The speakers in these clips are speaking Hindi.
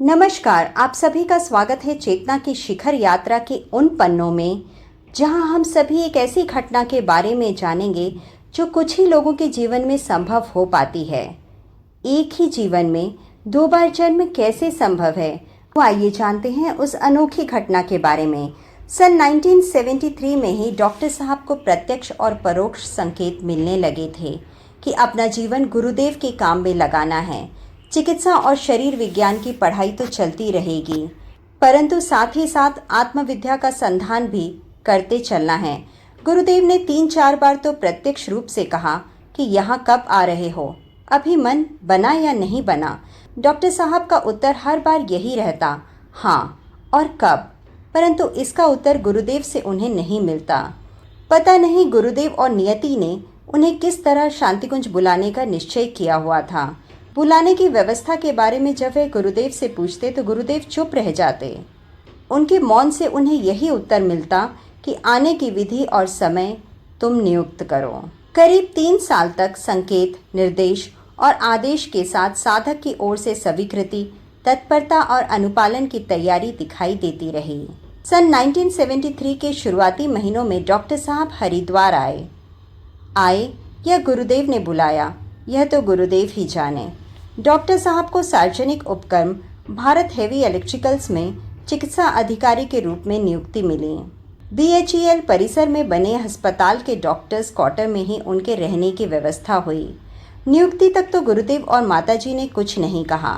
नमस्कार, आप सभी का स्वागत है चेतना की शिखर यात्रा के उन पन्नों में जहां हम सभी एक ऐसी घटना के बारे में जानेंगे जो कुछ ही लोगों के जीवन में संभव हो पाती है। एक ही जीवन में दो बार जन्म कैसे संभव है, तो आइए जानते हैं उस अनोखी घटना के बारे में। सन 1973 में ही डॉक्टर साहब को प्रत्यक्ष और परोक्ष संकेत मिलने लगे थे कि अपना जीवन गुरुदेव के काम में लगाना है। चिकित्सा और शरीर विज्ञान की पढ़ाई तो चलती रहेगी, परंतु साथ ही साथ आत्मविद्या का संधान भी करते चलना है। गुरुदेव ने 3-4 बार तो प्रत्यक्ष रूप से कहा कि यहाँ कब आ रहे हो, अभी मन बना या नहीं बना। डॉक्टर साहब का उत्तर हर बार यही रहता, हाँ और कब, परंतु इसका उत्तर गुरुदेव से उन्हें नहीं मिलता। पता नहीं गुरुदेव और नियति ने उन्हें किस तरह शांतिकुंज बुलाने का निश्चय किया हुआ था। बुलाने की व्यवस्था के बारे में जब वे गुरुदेव से पूछते तो गुरुदेव चुप रह जाते। उनके मौन से उन्हें यही उत्तर मिलता कि आने की विधि और समय तुम नियुक्त करो। करीब 3 साल तक संकेत, निर्देश और आदेश के साथ साधक की ओर से स्वीकृति, तत्परता और अनुपालन की तैयारी दिखाई देती रही। सन 1973 के शुरुआती महीनों में डॉक्टर साहब हरिद्वार आए या गुरुदेव ने बुलाया, यह तो गुरुदेव ही जाने। डॉक्टर साहब को सार्वजनिक उपक्रम भारत हेवी इलेक्ट्रिकल्स में चिकित्सा अधिकारी के रूप में नियुक्ति मिली। BHEL परिसर में बने अस्पताल के डॉक्टर्स क्वार्टर में ही उनके रहने की व्यवस्था हुई। नियुक्ति तक तो गुरुदेव और माताजी ने कुछ नहीं कहा,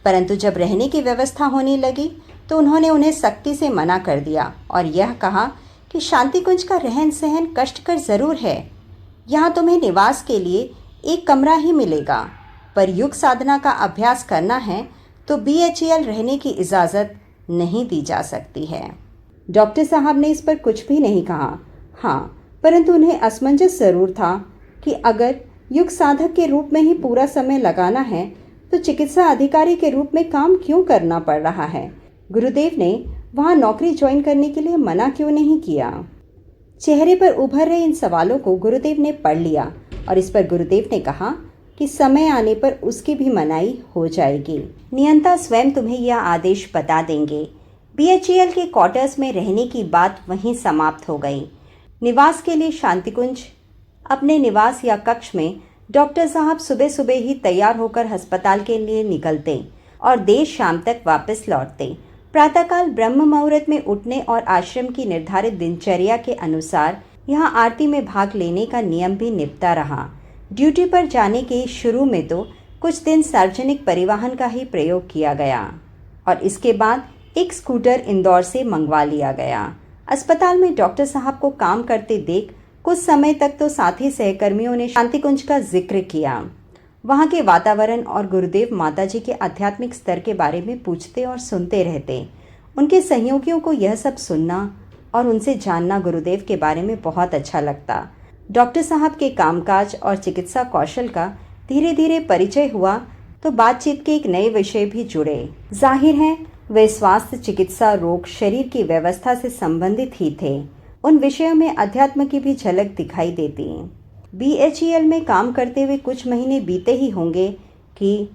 परंतु जब रहने की व्यवस्था होने लगी तो उन्होंने उन्हें सख्ती से मना कर दिया और यह कहा कि शांतिकुंज का रहन सहन कष्टकर ज़रूर है, यहाँ तुम्हें निवास के लिए एक कमरा ही मिलेगा, पर योग साधना का अभ्यास करना है तो BHEL रहने की इजाज़त नहीं दी जा सकती है। डॉक्टर साहब ने इस पर कुछ भी नहीं कहा, हाँ, परंतु उन्हें असमंजस ज़रूर था कि अगर योग साधक के रूप में ही पूरा समय लगाना है तो चिकित्सा अधिकारी के रूप में काम क्यों करना पड़ रहा है। गुरुदेव ने वहाँ नौकरी ज्वाइन करने के लिए मना क्यों नहीं किया। चेहरे पर उभर रहे इन सवालों को गुरुदेव ने पढ़ लिया और इस पर गुरुदेव ने कहा कि समय आने पर उसकी भी मनाही हो जाएगी। नियंता स्वयं तुम्हें यह आदेश बता देंगे। BHEL के क्वार्टर्स में रहने की बात वहीं समाप्त हो गई। निवास के लिए शांतिकुंज अपने निवास या कक्ष में डॉक्टर साहब सुबह सुबह ही तैयार होकर अस्पताल के लिए निकलते और देर शाम तक वापस लौटते। प्रातःकाल ब्रह्म मुहूर्त में उठने और आश्रम की निर्धारित दिनचर्या के अनुसार यहाँ आरती में भाग लेने का नियम भी निपटा रहा। ड्यूटी पर जाने के शुरू में तो कुछ दिन सार्वजनिक परिवहन का ही प्रयोग किया गया और इसके बाद एक स्कूटर इंदौर से मंगवा लिया गया। अस्पताल में डॉक्टर साहब को काम करते देख कुछ समय तक तो साथी सहकर्मियों ने शांतिकुंज का जिक्र किया। वहाँ के वातावरण और गुरुदेव माताजी के आध्यात्मिक स्तर के बारे में पूछते और सुनते रहते। उनके सहयोगियों को यह सब सुनना और उनसे जानना गुरुदेव के बारे में बहुत अच्छा लगता। डॉक्टर साहब के कामकाज और चिकित्सा कौशल का धीरे धीरे परिचय हुआ तो बातचीत के एक नए विषय भी जुड़े। जाहिर है वे स्वास्थ्य, चिकित्सा, रोग, शरीर की व्यवस्था से संबंधित ही थे। उन विषयों में अध्यात्म की भी झलक दिखाई देती। BHEL में काम करते हुए कुछ महीने बीते ही होंगे कि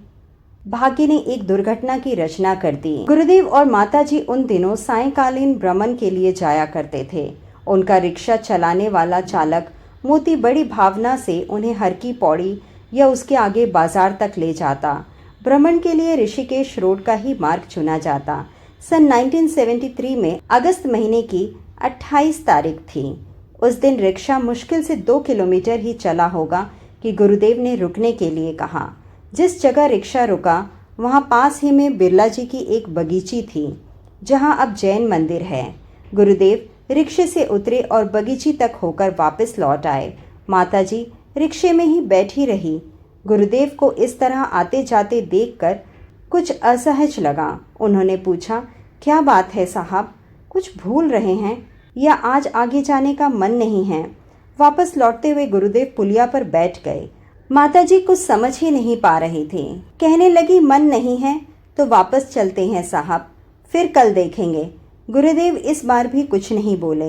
भाग्य ने एक दुर्घटना की रचना कर दी। गुरुदेव और माताजी उन दिनों सायंकालीन भ्रमण के लिए जाया करते थे। उनका रिक्शा चलाने वाला चालक मोती बड़ी भावना से उन्हें हर की पौड़ी या उसके आगे बाजार तक ले जाता। भ्रमण के लिए ऋषिकेश रोड का ही मार्ग चुना जाता। सन 1973 में अगस्त महीने की 28 तारीख थी। उस दिन रिक्शा मुश्किल से 2 किलोमीटर ही चला होगा कि गुरुदेव ने रुकने के लिए कहा। जिस जगह रिक्शा रुका वहाँ पास ही में बिरला जी की एक बगीची थी जहाँ अब जैन मंदिर है। गुरुदेव रिक्शे से उतरे और बगीची तक होकर वापस लौट आए। माताजी रिक्शे में ही बैठी रही। गुरुदेव को इस तरह आते जाते देखकर कुछ असहज लगा। उन्होंने पूछा, क्या बात है साहब, कुछ भूल रहे हैं या आज आगे जाने का मन नहीं है। वापस लौटते हुए गुरुदेव पुलिया पर बैठ गए। माताजी कुछ समझ ही नहीं पा रही थी। कहने लगी, मन नहीं है तो वापस चलते हैं साहब, फिर कल देखेंगे। गुरुदेव इस बार भी कुछ नहीं बोले।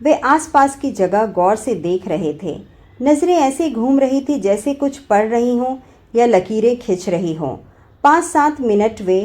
वे आसपास की जगह गौर से देख रहे थे। नजरें ऐसे घूम रही थी जैसे कुछ पढ़ रही हों या लकीरें खींच रही हों। 5-7 मिनट वे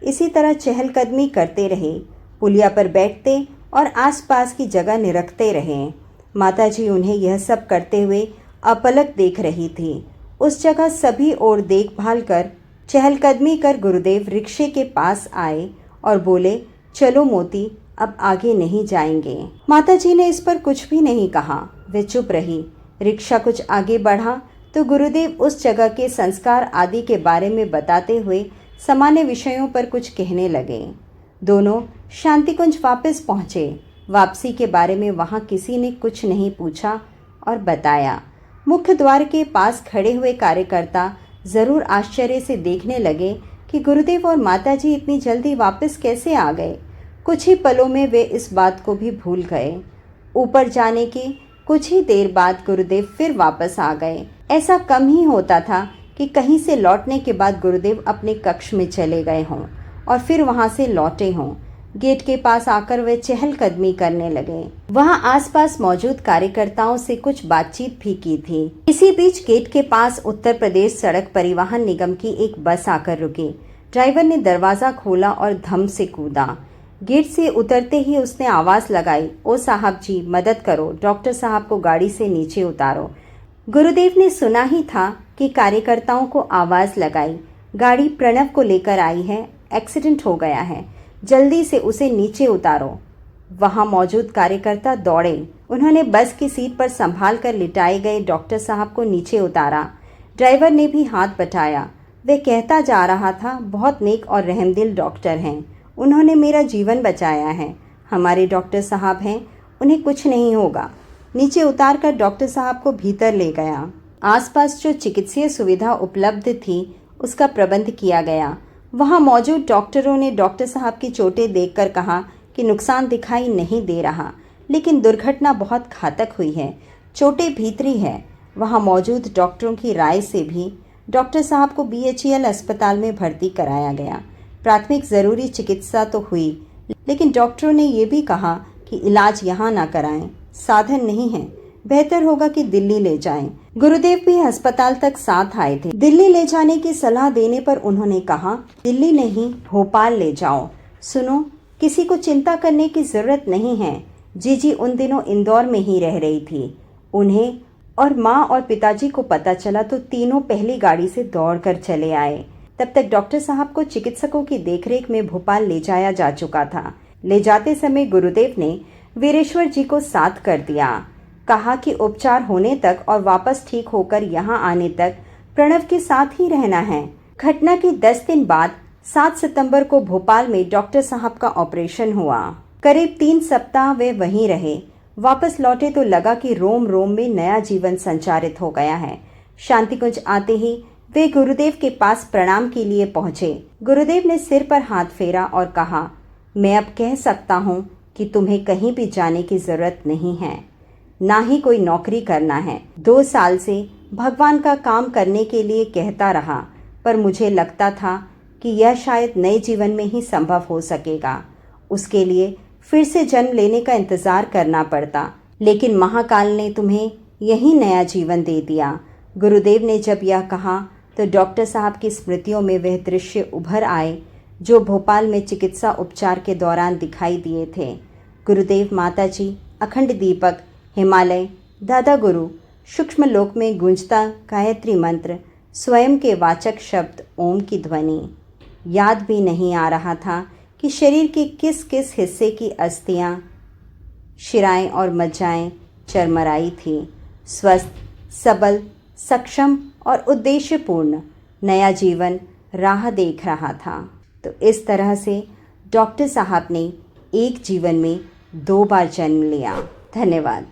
इसी तरह चहलकदमी करते रहे, पुलिया पर बैठते और आसपास की जगह निरखते रहे। माताजी उन्हें यह सब करते हुए अपलक देख रही थी। उस जगह सभी ओर देखभाल कर चहलकदमी कर गुरुदेव रिक्शे के पास आए और बोले, चलो मोती, अब आगे नहीं जाएंगे। माताजी ने इस पर कुछ भी नहीं कहा, वे चुप रही। रिक्शा कुछ आगे बढ़ा तो गुरुदेव उस जगह के संस्कार आदि के बारे में बताते हुए सामान्य विषयों पर कुछ कहने लगे। दोनों शांतिकुंज वापस पहुँचे। वापसी के बारे में वहाँ किसी ने कुछ नहीं पूछा और बताया। मुख्य द्वार के पास खड़े हुए कार्यकर्ता जरूर आश्चर्य से देखने लगे कि गुरुदेव और माताजी इतनी जल्दी वापस कैसे आ गए। कुछ ही पलों में वे इस बात को भी भूल गए। ऊपर जाने की कुछ ही देर बाद गुरुदेव फिर वापस आ गए। ऐसा कम ही होता था कि कहीं से लौटने के बाद गुरुदेव अपने कक्ष में चले गए हों और फिर वहां से लौटे हों। गेट के पास आकर वे चहलकदमी करने लगे। वहां आसपास मौजूद कार्यकर्ताओं से कुछ बातचीत भी की थी। इसी बीच गेट के पास उत्तर प्रदेश सड़क परिवहन निगम की एक बस आकर रुकी। ड्राइवर ने दरवाजा खोला और धम से कूदा। गेट से उतरते ही उसने आवाज लगाई, ओ साहब जी, मदद करो, डॉक्टर साहब को गाड़ी से नीचे उतारो। गुरुदेव ने सुना ही था कि कार्यकर्ताओं को आवाज लगाई, गाड़ी प्रणव को लेकर आई है, एक्सीडेंट हो गया है, जल्दी से उसे नीचे उतारो। वहां मौजूद कार्यकर्ता दौड़े। उन्होंने बस की सीट पर संभाल कर लिटाए गए डॉक्टर साहब को नीचे उतारा। ड्राइवर ने भी हाथ बटाया। वे कहता जा रहा था, बहुत नेक और रहमदिल डॉक्टर हैं, उन्होंने मेरा जीवन बचाया है। हमारे डॉक्टर साहब हैं, उन्हें कुछ नहीं होगा। नीचे उतार कर डॉक्टर साहब को भीतर ले गया। आसपास जो चिकित्सीय सुविधा उपलब्ध थी उसका प्रबंध किया गया। वहां मौजूद डॉक्टरों ने डॉक्टर साहब की चोटें देखकर कहा कि नुकसान दिखाई नहीं दे रहा, लेकिन दुर्घटना बहुत घातक हुई है, चोटें भीतरी है। वहां मौजूद डॉक्टरों की राय से भी डॉक्टर साहब को BHEL अस्पताल में भर्ती कराया गया। प्राथमिक ज़रूरी चिकित्सा तो हुई, लेकिन डॉक्टरों ने ये भी कहा कि इलाज यहाँ ना कराएं, साधन नहीं है, बेहतर होगा कि दिल्ली ले जाएं। गुरुदेव भी अस्पताल तक साथ आए थे। दिल्ली ले जाने की सलाह देने पर उन्होंने कहा, दिल्ली नहीं, भोपाल ले जाओ। सुनो, किसी को चिंता करने की जरूरत नहीं है। जीजी उन दिनों इंदौर में ही रह रही थी। उन्हें और माँ और पिताजी को पता चला तो तीनों पहली गाड़ी से दौड़कर चले आए। तब तक डॉक्टर साहब को चिकित्सकों की देखरेख में भोपाल ले जाया जा चुका था। ले जाते समय गुरुदेव ने वीरेश्वर जी को साथ कर दिया। कहा कि उपचार होने तक और वापस ठीक होकर यहाँ आने तक प्रणव के साथ ही रहना है। घटना के 10 दिन बाद 7 सितंबर को भोपाल में डॉक्टर साहब का ऑपरेशन हुआ। करीब 3 सप्ताह वे वहीं रहे। वापस लौटे तो लगा कि रोम रोम में नया जीवन संचारित हो गया है। शांतिकुंज आते ही वे गुरुदेव के पास प्रणाम के लिए पहुंचे। गुरुदेव ने सिर पर हाथ फेरा और कहा, मैं अब कह सकता हूं कि तुम्हें कहीं भी जाने की जरूरत नहीं है, ना ही कोई नौकरी करना है। 2 साल से भगवान का काम करने के लिए कहता रहा, पर मुझे लगता था कि यह शायद नए जीवन में ही संभव हो सकेगा। उसके लिए फिर से जन्म लेने का इंतजार करना पड़ता, लेकिन महाकाल ने तुम्हें यही नया जीवन दे दिया। गुरुदेव ने जब यह कहा तो डॉक्टर साहब की स्मृतियों में वह दृश्य उभर आए जो भोपाल में चिकित्सा उपचार के दौरान दिखाई दिए थे। गुरुदेव, माताजी, अखंड दीपक, हिमालय, दादा गुरु, सूक्ष्म लोक में गूंजता गायत्री मंत्र, स्वयं के वाचक शब्द ओम की ध्वनि। याद भी नहीं आ रहा था कि शरीर के किस किस हिस्से की अस्थियां, शिराएं और मज्जाएं चरमराई थी। स्वस्थ, सबल, सक्षम और उद्देश्यपूर्ण नया जीवन राह देख रहा था। तो इस तरह से डॉक्टर साहब ने एक जीवन में 2 बार जन्म लिया। धन्यवाद।